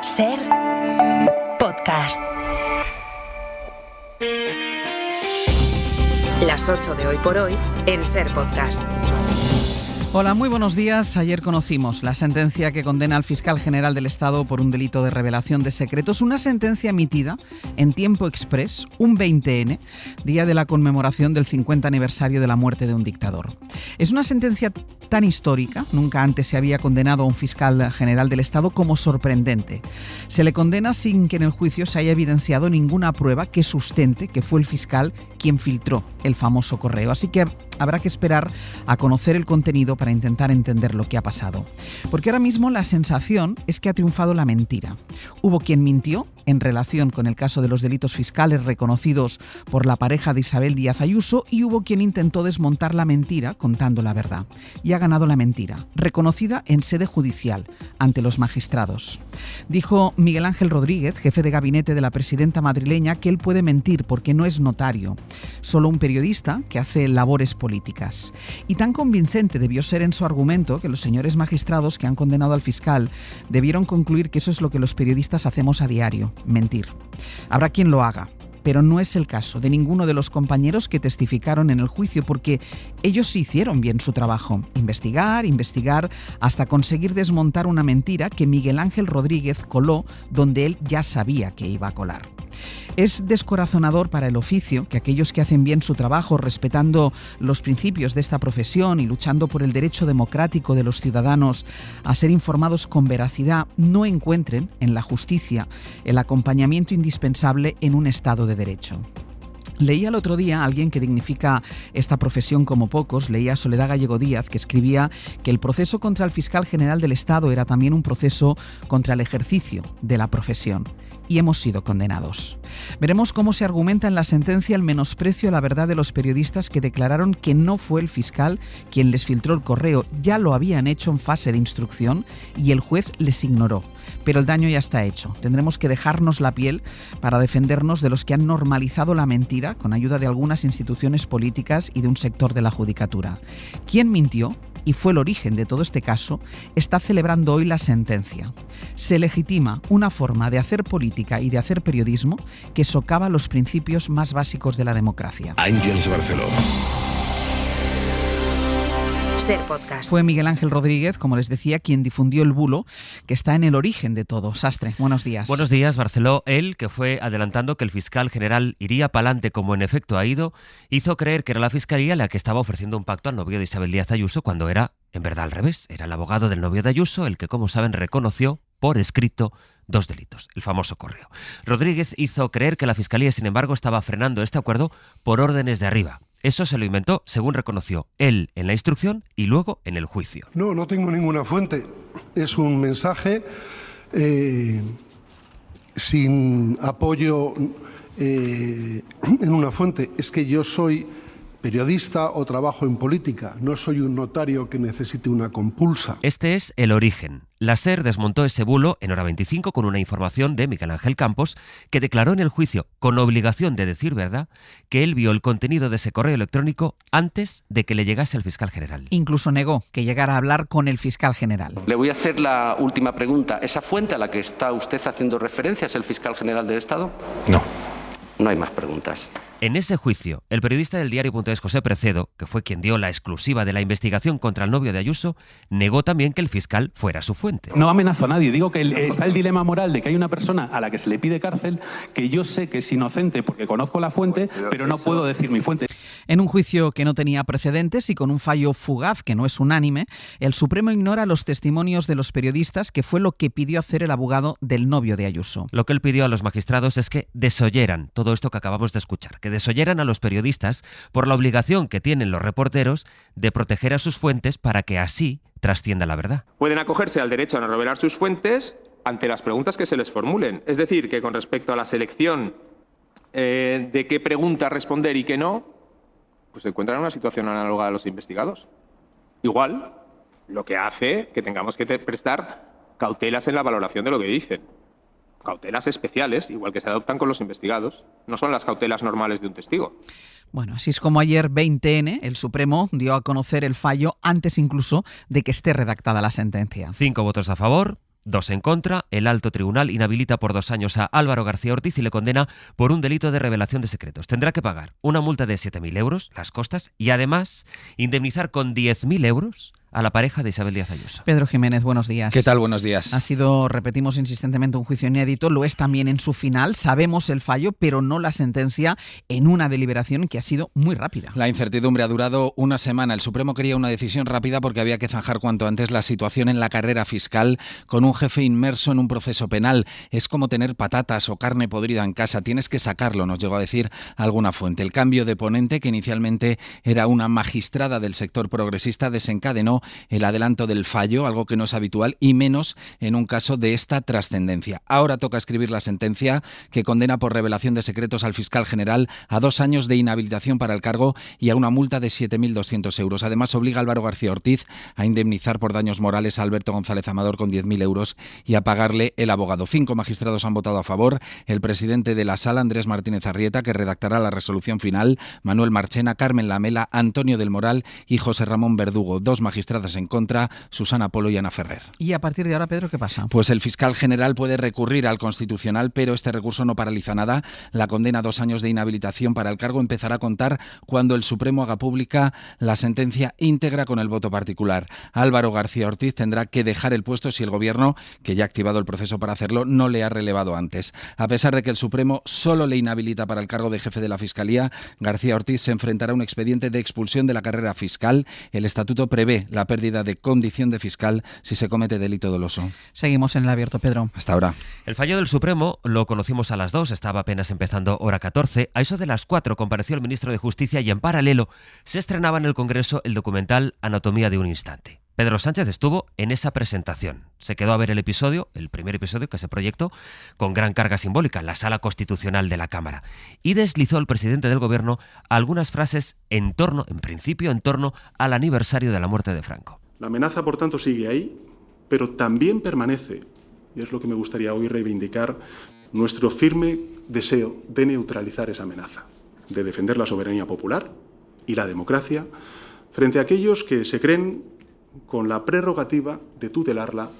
Ser Podcast. Las 8 de hoy por hoy en Ser Podcast. Hola, muy buenos días. Ayer conocimos la sentencia que condena al fiscal general del Estado por un delito de revelación de secretos. Una sentencia emitida en tiempo exprés, un 20N, día de la conmemoración del 50 aniversario de la muerte de un dictador. Es una sentencia tan histórica, nunca antes se había condenado a un fiscal general del Estado, como sorprendente. Se le condena sin que en el juicio se haya evidenciado ninguna prueba que sustente que fue el fiscal quien filtró el famoso correo. Así que habrá que esperar a conocer el contenido para intentar entender lo que ha pasado. Porque ahora mismo la sensación es que ha triunfado la mentira. Hubo quien mintió en relación con el caso de los delitos fiscales reconocidos por la pareja de Isabel Díaz Ayuso y hubo quien intentó desmontar la mentira contando la verdad. Y ha ganado la mentira, reconocida en sede judicial ante los magistrados. Dijo Miguel Ángel Rodríguez, jefe de gabinete de la presidenta madrileña, que él puede mentir porque no es notario, solo un periodista que hace labores políticas. Y tan convincente debió ser en su argumento que los señores magistrados que han condenado al fiscal debieron concluir que eso es lo que los periodistas hacemos a diario: mentir. Habrá quien lo haga, pero no es el caso de ninguno de los compañeros que testificaron en el juicio, porque ellos sí hicieron bien su trabajo: investigar, hasta conseguir desmontar una mentira que Miguel Ángel Rodríguez coló donde él ya sabía que iba a colar. Es descorazonador para el oficio que aquellos que hacen bien su trabajo, respetando los principios de esta profesión y luchando por el derecho democrático de los ciudadanos a ser informados con veracidad, no encuentren en la justicia el acompañamiento indispensable en un Estado de Derecho. Leía el otro día a alguien que dignifica esta profesión como pocos, leía a Soledad Gallego Díaz, que escribía que el proceso contra el fiscal general del Estado era también un proceso contra el ejercicio de la profesión. Y hemos sido condenados. Veremos cómo se argumenta en la sentencia el menosprecio a la verdad de los periodistas que declararon que no fue el fiscal quien les filtró el correo. Ya lo habían hecho en fase de instrucción y el juez les ignoró. Pero el daño ya está hecho. Tendremos que dejarnos la piel para defendernos de los que han normalizado la mentira con ayuda de algunas instituciones políticas y de un sector de la judicatura. ¿Quién mintió? Y fue el origen de todo este caso, está celebrando hoy la sentencia. Se legitima una forma de hacer política y de hacer periodismo que socava los principios más básicos de la democracia. Àngels Barceló. Ser Podcast. Fue Miguel Ángel Rodríguez, como les decía, quien difundió el bulo que está en el origen de todo. Sastre, buenos días. Buenos días, Barceló. Él, que fue adelantando que el fiscal general iría pa'lante como en efecto ha ido, hizo creer que era la fiscalía la que estaba ofreciendo un pacto al novio de Isabel Díaz Ayuso cuando era, en verdad, al revés. Era el abogado del novio de Ayuso el que, como saben, reconoció por escrito dos delitos, el famoso correo. Rodríguez hizo creer que la fiscalía, sin embargo, estaba frenando este acuerdo por órdenes de arriba. Eso se lo inventó, según reconoció él en la instrucción y luego en el juicio. No tengo ninguna fuente. Es un mensaje sin apoyo en una fuente. Es que yo soy periodista o trabajo en política. No soy un notario que necesite una compulsa. Este es el origen. La SER desmontó ese bulo en hora 25 con una información de Miguel Ángel Campos, que declaró en el juicio, con obligación de decir verdad, que él vio el contenido de ese correo electrónico antes de que le llegase al fiscal general. Incluso negó que llegara a hablar con el fiscal general. Le voy a hacer la última pregunta. ¿Esa fuente a la que está usted haciendo referencia es el fiscal general del Estado? No. No hay más preguntas. En ese juicio, el periodista del diario.es José Precedo, que fue quien dio la exclusiva de la investigación contra el novio de Ayuso, negó también que el fiscal fuera su fuente. No amenazo a nadie, digo que está el dilema moral de que hay una persona a la que se le pide cárcel que yo sé que es inocente porque conozco la fuente, pero no puedo decir mi fuente. En un juicio que no tenía precedentes y con un fallo fugaz que no es unánime, el Supremo ignora los testimonios de los periodistas, que fue lo que pidió hacer el abogado del novio de Ayuso. Lo que él pidió a los magistrados es que desoyeran todo esto que acabamos de escuchar, que desoyeran a los periodistas por la obligación que tienen los reporteros de proteger a sus fuentes para que así trascienda la verdad. Pueden acogerse al derecho a no revelar sus fuentes ante las preguntas que se les formulen. Es decir, que con respecto a la selección de qué pregunta responder y qué no, pues se encuentran en una situación análoga a los investigados. Igual, lo que hace que tengamos que prestar cautelas en la valoración de lo que dicen. Cautelas especiales, igual que se adoptan con los investigados. No son las cautelas normales de un testigo. Bueno, así es como ayer 20N, el Supremo dio a conocer el fallo antes incluso de que esté redactada la sentencia. 5 votos a favor, 2 en contra. El alto tribunal inhabilita por 2 años a Álvaro García Ortiz y le condena por un delito de revelación de secretos. Tendrá que pagar una multa de 7.000 euros, las costas, y además indemnizar con 10.000 euros a la pareja de Isabel Díaz Ayuso. Pedro Jiménez, buenos días. ¿Qué tal? Buenos días. Ha sido, repetimos insistentemente, un juicio inédito, lo es también en su final. Sabemos el fallo, pero no la sentencia, en una deliberación que ha sido muy rápida. La incertidumbre ha durado una semana. El Supremo quería una decisión rápida porque había que zanjar cuanto antes la situación en la carrera fiscal con un jefe inmerso en un proceso penal. Es como tener patatas o carne podrida en casa. Tienes que sacarlo, nos llegó a decir alguna fuente. El cambio de ponente, que inicialmente era una magistrada del sector progresista, desencadenó el adelanto del fallo, algo que no es habitual, y menos en un caso de esta trascendencia. Ahora toca escribir la sentencia que condena por revelación de secretos al fiscal general a 2 años de inhabilitación para el cargo y a una multa de 7.200 euros. Además, obliga a Álvaro García Ortiz a indemnizar por daños morales a Alberto González Amador con 10.000 euros y a pagarle el abogado. 5 magistrados han votado a favor. El presidente de la Sala, Andrés Martínez Arrieta, que redactará la resolución final, Manuel Marchena, Carmen Lamela, Antonio del Moral y José Ramón Verdugo. 2 magistradas en contra, Susana Polo y Ana Ferrer. Y a partir de ahora, Pedro, ¿qué pasa? Pues el fiscal general puede recurrir al Constitucional, pero este recurso no paraliza nada. La condena a 2 años de inhabilitación para el cargo empezará a contar cuando el Supremo haga pública la sentencia íntegra con el voto particular. Álvaro García Ortiz tendrá que dejar el puesto si el Gobierno, que ya ha activado el proceso para hacerlo, no le ha relevado antes. A pesar de que el Supremo solo le inhabilita para el cargo de jefe de la Fiscalía, García Ortiz se enfrentará a un expediente de expulsión de la carrera fiscal. El estatuto prevé la pérdida de condición de fiscal si se comete delito doloso. Seguimos en el abierto, Pedro. Hasta ahora. El fallo del Supremo lo conocimos a las 2, estaba apenas empezando hora 14. A eso de las 4 compareció el ministro de Justicia y en paralelo se estrenaba en el Congreso el documental Anatomía de un instante. Pedro Sánchez estuvo en esa presentación. Se quedó a ver el episodio, el primer episodio que se proyectó, con gran carga simbólica en la Sala Constitucional de la Cámara. Y deslizó el presidente del Gobierno algunas frases en torno al aniversario de la muerte de Franco. La amenaza, por tanto, sigue ahí, pero también permanece, y es lo que me gustaría hoy reivindicar, nuestro firme deseo de neutralizar esa amenaza, de defender la soberanía popular y la democracia frente a aquellos que se creen con la prerrogativa de tutelarla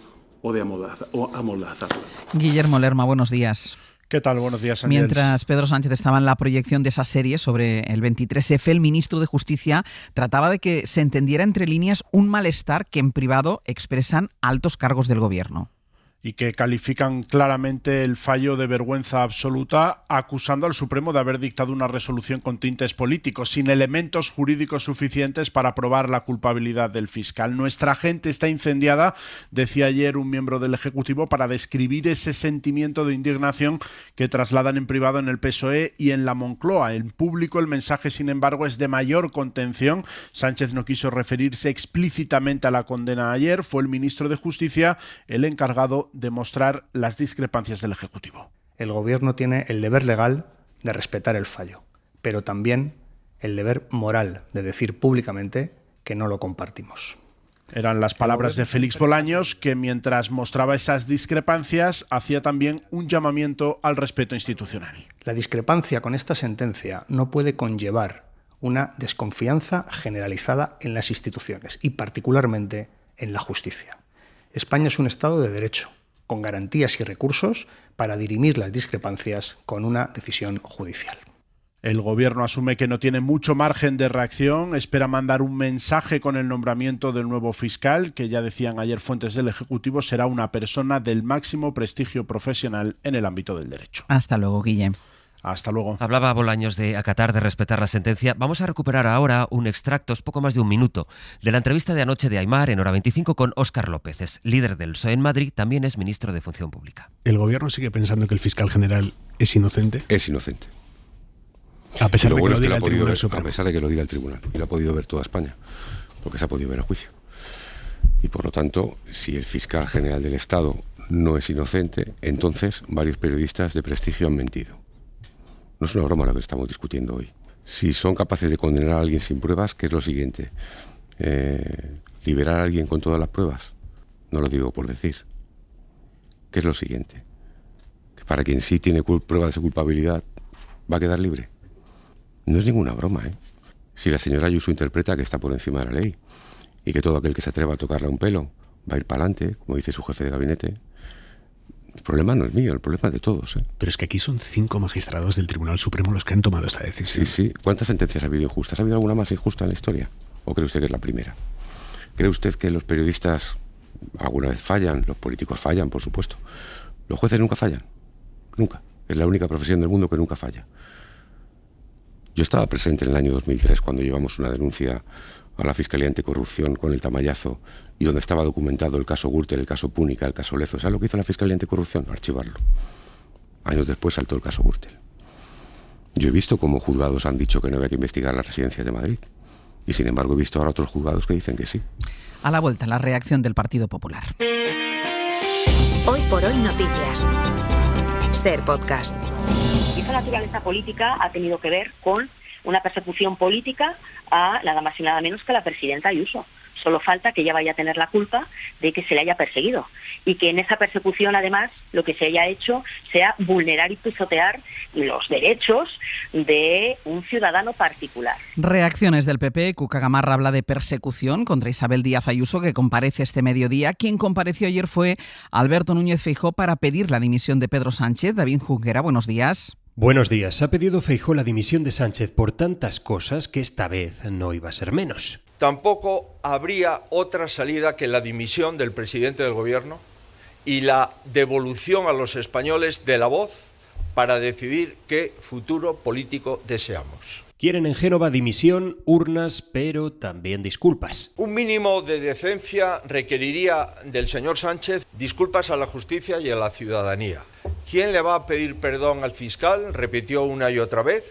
o de amordazarla. Guillermo Lerma, buenos días. ¿Qué tal? Buenos días, Ángels. Mientras Pedro Sánchez estaba en la proyección de esa serie sobre el 23F, el ministro de Justicia trataba de que se entendiera entre líneas un malestar que en privado expresan altos cargos del Gobierno. Y que califican claramente el fallo de vergüenza absoluta, acusando al Supremo de haber dictado una resolución con tintes políticos, sin elementos jurídicos suficientes para probar la culpabilidad del fiscal. Nuestra gente está incendiada, decía ayer un miembro del Ejecutivo, para describir ese sentimiento de indignación que trasladan en privado en el PSOE y en la Moncloa. En público el mensaje, sin embargo, es de mayor contención. Sánchez no quiso referirse explícitamente a la condena ayer. Fue el ministro de Justicia el encargado de mostrar las discrepancias del Ejecutivo. El Gobierno tiene el deber legal de respetar el fallo, pero también el deber moral de decir públicamente que no lo compartimos. Eran las palabras de Félix Bolaños, que mientras mostraba esas discrepancias hacía también un llamamiento al respeto institucional. La discrepancia con esta sentencia no puede conllevar una desconfianza generalizada en las instituciones y particularmente en la justicia. España es un Estado de derecho, con garantías y recursos para dirimir las discrepancias con una decisión judicial. El Gobierno asume que no tiene mucho margen de reacción, espera mandar un mensaje con el nombramiento del nuevo fiscal, que ya decían ayer fuentes del Ejecutivo, será una persona del máximo prestigio profesional en el ámbito del derecho. Hasta luego, Guillem. Hasta luego. Hablaba Bolaños de acatar, de respetar la sentencia. Vamos a recuperar ahora un extracto, es poco más de un minuto, de la entrevista de anoche de Aimar en Hora 25 con Óscar López. Es líder del PSOE en Madrid, también es ministro de Función Pública. ¿El Gobierno sigue pensando que el fiscal general es inocente? Es inocente. A pesar de que lo diga el Tribunal Supremo. A pesar de que lo diga el Tribunal. Y lo ha podido ver toda España, porque se ha podido ver a juicio. Y por lo tanto, si el fiscal general del Estado no es inocente, entonces varios periodistas de prestigio han mentido. No es una broma lo que estamos discutiendo hoy. Si son capaces de condenar a alguien sin pruebas, ¿qué es lo siguiente? ¿Liberar a alguien con todas las pruebas? No lo digo por decir. ¿Qué es lo siguiente? Que para quien sí tiene pruebas de culpabilidad, ¿va a quedar libre? No es ninguna broma, ¿eh? Si la señora Ayuso interpreta que está por encima de la ley y que todo aquel que se atreva a tocarle un pelo va a ir para adelante, como dice su jefe de gabinete, El problema no es mío, el problema es de todos. Pero es que aquí son 5 magistrados del Tribunal Supremo los que han tomado esta decisión. Sí. ¿Cuántas sentencias ha habido injustas? ¿Ha habido alguna más injusta en la historia? ¿O cree usted que es la primera? ¿Cree usted que los periodistas alguna vez fallan? Los políticos fallan, por supuesto. ¿Los jueces nunca fallan? Nunca. Es la única profesión del mundo que nunca falla. Yo estaba presente en el año 2003 cuando llevamos una denuncia a la Fiscalía Anticorrupción con el Tamayazo y donde estaba documentado el caso Gürtel, el caso Púnica, el caso Lezo. ¿Sabes lo que hizo la Fiscalía Anticorrupción? Archivarlo. Años después saltó el caso Gürtel. Yo he visto cómo juzgados han dicho que no había que investigar las residencias de Madrid. Y sin embargo he visto ahora otros juzgados que dicen que sí. A la vuelta, la reacción del Partido Popular. Hoy por hoy noticias. Ser Podcast. Esa naturaleza política ha tenido que ver con una persecución política a nada más y nada menos que a la presidenta Ayuso. Solo falta que ella vaya a tener la culpa de que se le haya perseguido y que en esa persecución, además, lo que se haya hecho sea vulnerar y pisotear los derechos de un ciudadano particular. Reacciones del PP. Cuca Gamarra habla de persecución contra Isabel Díaz Ayuso, que comparece este mediodía. Quien compareció ayer fue Alberto Núñez Feijóo para pedir la dimisión de Pedro Sánchez. David Junquera, buenos días. Buenos días. Ha pedido Feijóo la dimisión de Sánchez por tantas cosas que esta vez no iba a ser menos. Tampoco habría otra salida que la dimisión del presidente del gobierno y la devolución a los españoles de la voz para decidir qué futuro político deseamos. Quieren en Génova dimisión, urnas, pero también disculpas. Un mínimo de decencia requeriría del señor Sánchez disculpas a la justicia y a la ciudadanía. ¿Quién le va a pedir perdón al fiscal? Repitió una y otra vez.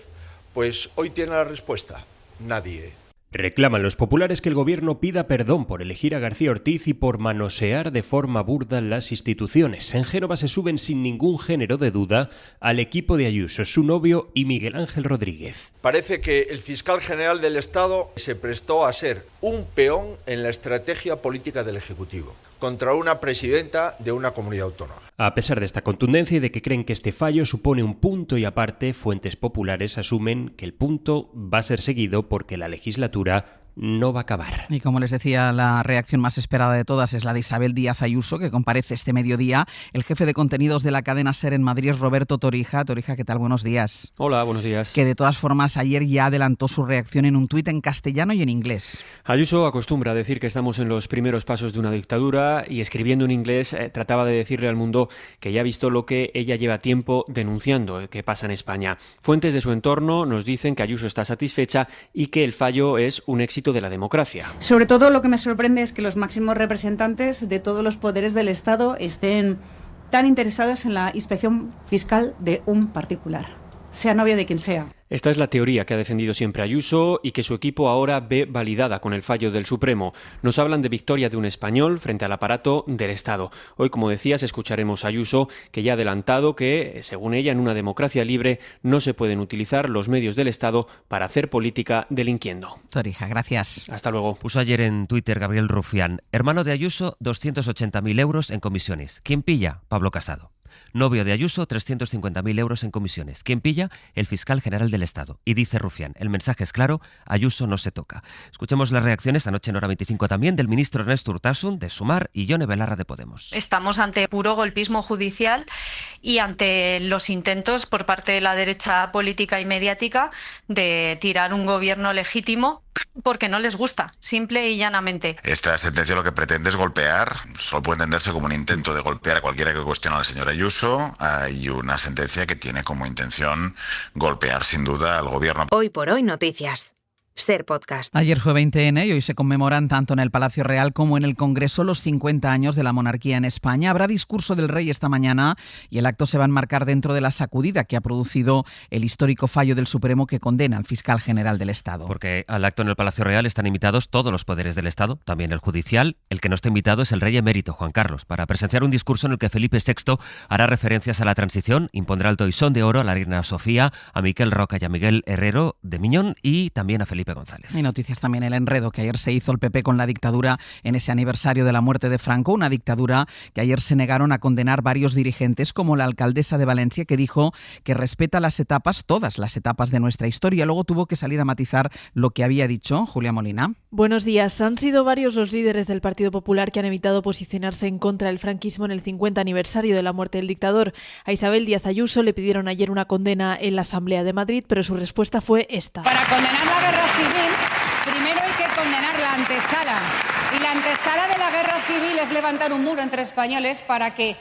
Pues hoy tiene la respuesta. Nadie. Reclaman los populares que el gobierno pida perdón por elegir a García Ortiz y por manosear de forma burda las instituciones. En Génova se suben sin ningún género de duda al equipo de Ayuso, su novio y Miguel Ángel Rodríguez. Parece que el fiscal general del Estado se prestó a ser un peón en la estrategia política del Ejecutivo contra una presidenta de una comunidad autónoma. A pesar de esta contundencia y de que creen que este fallo supone un punto y aparte, fuentes populares asumen que el punto va a ser seguido porque la legislatura no va a acabar. Y como les decía, la reacción más esperada de todas es la de Isabel Díaz Ayuso, que comparece este mediodía. El jefe de contenidos de la cadena SER en Madrid es Roberto Torija. Torija, ¿qué tal? Buenos días. Hola, buenos días. Que de todas formas ayer ya adelantó su reacción en un tuit en castellano y en inglés. Ayuso acostumbra a decir que estamos en los primeros pasos de una dictadura y escribiendo en inglés trataba de decirle al mundo que ya ha visto lo que ella lleva tiempo denunciando, que pasa en España. Fuentes de su entorno nos dicen que Ayuso está satisfecha y que el fallo es un éxito de la democracia. Sobre todo lo que me sorprende es que los máximos representantes de todos los poderes del Estado estén tan interesados en la inspección fiscal de un particular, sea novia de quien sea. Esta es la teoría que ha defendido siempre Ayuso y que su equipo ahora ve validada con el fallo del Supremo. Nos hablan de victoria de un español frente al aparato del Estado. Hoy, como decías, escucharemos a Ayuso, que ya ha adelantado que, según ella, en una democracia libre no se pueden utilizar los medios del Estado para hacer política delinquiendo. Torija, gracias. Hasta luego. Puso ayer en Twitter Gabriel Rufián: hermano de Ayuso, 280.000 euros en comisiones. ¿Quién pilla? Pablo Casado. Novio de Ayuso, 350.000 euros en comisiones. ¿Quién pilla? El fiscal general del Estado. Y dice Rufián, el mensaje es claro, Ayuso no se toca. Escuchemos las reacciones anoche en Hora 25 también del ministro Ernesto Urtasun de Sumar y Yone Belarra de Podemos. Estamos ante puro golpismo judicial y ante los intentos por parte de la derecha política y mediática de tirar un gobierno legítimo porque no les gusta, simple y llanamente. Esta sentencia lo que pretende es golpear, solo puede entenderse como un intento de golpear a cualquiera que cuestione a la señora Ayuso. Hay una sentencia que tiene como intención golpear sin duda al gobierno. Hoy por hoy noticias. Ser Podcast. Ayer fue 20N y hoy se conmemoran tanto en el Palacio Real como en el Congreso los 50 años de la monarquía en España. Habrá discurso del rey esta mañana y el acto se va a enmarcar dentro de la sacudida que ha producido el histórico fallo del Supremo que condena al fiscal general del Estado. Porque al acto en el Palacio Real están invitados todos los poderes del Estado, también el judicial. El que no está invitado es el rey emérito, Juan Carlos, para presenciar un discurso en el que Felipe VI hará referencias a la transición, impondrá el toisón de oro a la reina Sofía, a Miquel Roca y a Miguel Herrero de Miñón y también a Felipe Felipe González. Y noticias también el enredo que ayer se hizo el PP con la dictadura en ese aniversario de la muerte de Franco, una dictadura que ayer se negaron a condenar varios dirigentes, como la alcaldesa de Valencia, que dijo que respeta las etapas, todas las etapas de nuestra historia. Luego tuvo que salir a matizar lo que había dicho. Julia Molina. Buenos días. Han sido varios los líderes del Partido Popular que han evitado posicionarse en contra del franquismo en el 50 aniversario de la muerte del dictador. A Isabel Díaz Ayuso le pidieron ayer una condena en la Asamblea de Madrid, pero su respuesta fue esta. Para condenar la guerra civil, primero hay que condenar la antesala. Y la antesala de la guerra civil es levantar un muro entre españoles para que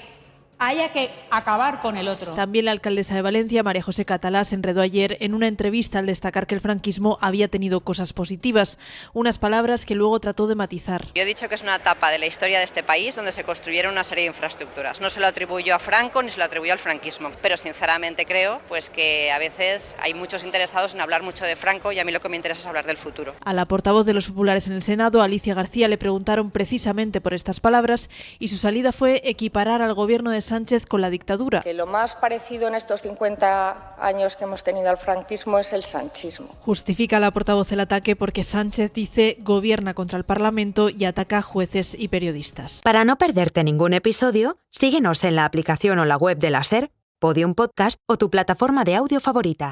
haya que acabar con el otro. También la alcaldesa de Valencia, María José Catalá, se enredó ayer en una entrevista al destacar que el franquismo había tenido cosas positivas, unas palabras que luego trató de matizar. Yo he dicho que es una etapa de la historia de este país donde se construyeron una serie de infraestructuras. No se lo atribuyo a Franco ni se lo atribuyo al franquismo, pero sinceramente creo pues que a veces hay muchos interesados en hablar mucho de Franco y a mí lo que me interesa es hablar del futuro. A la portavoz de los populares en el Senado, Alicia García, le preguntaron precisamente por estas palabras y su salida fue equiparar al gobierno de Sánchez con la dictadura. Que lo más parecido en estos 50 años que hemos tenido al franquismo es el sanchismo. Justifica la portavoz el ataque porque Sánchez dice gobierna contra el Parlamento y ataca a jueces y periodistas. Para no perderte ningún episodio, síguenos en la aplicación o la web de la SER, Podium Podcast o tu plataforma de audio favorita.